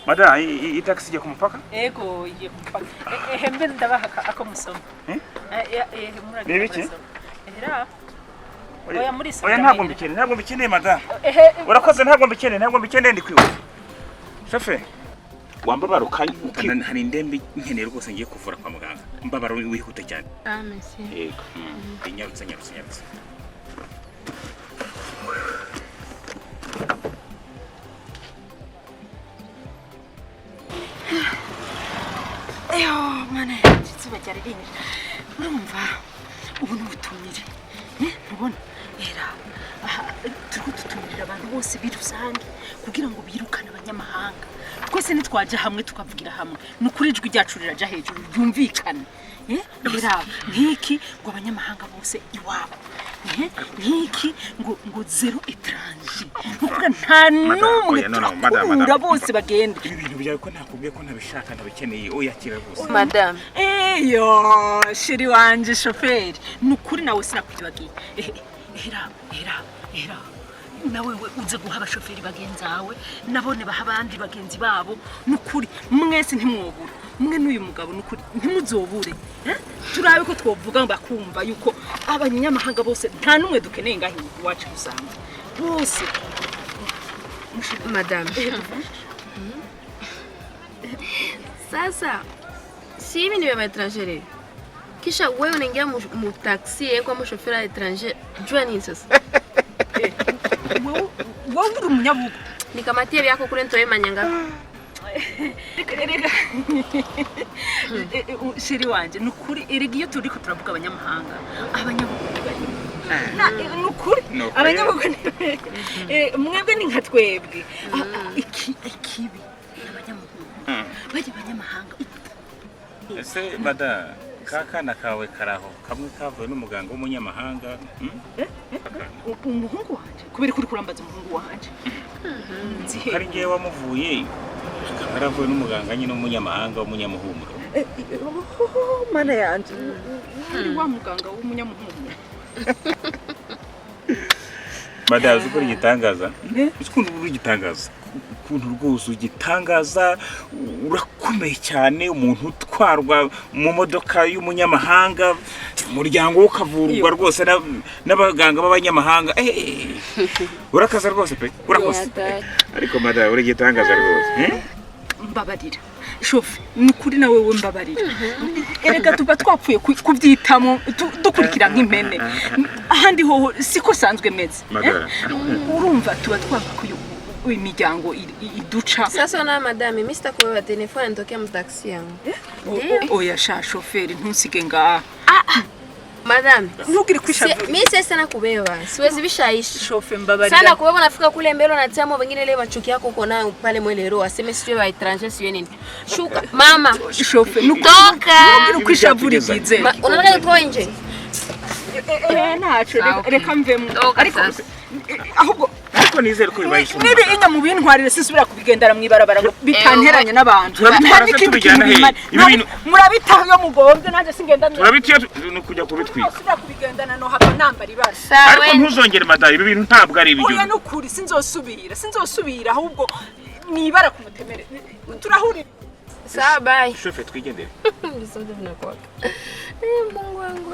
Mada, itaxi je kumupaka? Ego, je kumupaka. Mbe ndabaha ako musoma. Murage. Nibiki? Era. Oya muri so. Oya ntabwo mbikene mada. Urakoze ntabwo mbikene ndi kwiwe. Shefe. Wambabara ukanyukana hari indembe nkeneye rwose ngiye kuvura kwa muganga. Mbabara wihute cyane. Merci. Yego. Inyarutse. Eyo mwana izuba ryari rinje urumva ubu n'ubutumire ntubona era turiko tutumirira abantu bose birusange kugira ngo birukane abanyamahanga twese nitwaje hamwe tukavugira hamwe n'ukuri ijwi ryacu riraja hejuru ryumvikane era nkiki ngo abanyamahanga bose iwabo nkiki ngo zero étranger nukuvuga nta numwe tukura bose bagenda ibintu byawe ko nakubwiye ko nabishaka ndabikeneye oyakira rwose Madame eyo shiri wanje shoferi nukuri nawe sinakwibagiye era nawe uze guha abashoferi bagenzawe nabone baha abandi bagenzi babo nukuri mwese ntimwobura mwe n'uyu mugabo nukuri ntimuzobure turabe ko twovuga bakumva yuko abanyamahanga bose nta numwe dukeneye ngaho iwacu usanga bose Madame Sasa si hivi ni étranger kisha wewe unaingia mu taxi kwa mshoferi étranger jua nini sasa wewe uri umunyabugo nikamatie byako kule ntoye manyanga reka shiri wanje nukuri erega iyo turiko turavuga abanyamahanga abanyabugo nukuri abanyabugo mwebwe ni nka twebwe ikibi abanyabugo baje abanyamahanga ese mada kakana kawe karaho kamwe kavuye n'umuganga w'umunyamahanga umuhungu wanje kubera kuri kurambaza umuhungu wanje kari ngiye wamuvuye karavuye n'umuganga nyine w'umunyamahanga w'umunyamuhumuro mana yanje ari wa muganga w'umunyamuhumuro mada uzi ko igitangaza ukuntu uri igitangaza ukuntu rwose ugitangaza urakomeye cyane umuntu utwarwa mu modoka y'umunyamahanga umuryango ukavurwa rwose n'abaganga b'abanyamahanga urakaza rwose pe urakoze ariko mada uri igitangaza rwose mbabarira shofe nukuri nawe we mbabarira erega tuba twapfuye kubyitamo dukurikira nk'impene ahandi ho siko sanzwe meze urumva tuba twapfuye imiryango iduca sasa na madame mimi sitakuwa telefone nitokea mu taxi yangu oya sha shoferi ntusige nga madame ntugire kwisha mimi sasa nakubeba siwezi bishaishi shofe mbabarira sana kubeba nafika kule mbele na tiamo wengine leo machuki yako uko nayo pale mwelero aseme sio wa étranger sio nini shuka mama shofe nutoka ntugire kwisha buri gize unataka kutoa nje nacho reka mvemo ariko ahubwo ariko nizere ko bibayisha nibi inya mu bintwarire sisubira kubigendera mwibarabara ngo bitanteranye n'abantu murabitaho yo mugombye nanje singenda turabitiye no kujya kubitwika sibira kubigendana no hapa nambara ibara ariko ntuzongere madari ibi bintu ntabwo ari ibyo oya nukuri sinzosubira ahubwo nibara kumutemere turahurira sawa bye shofe twigendere bisoje vinakwaka Mungu wangu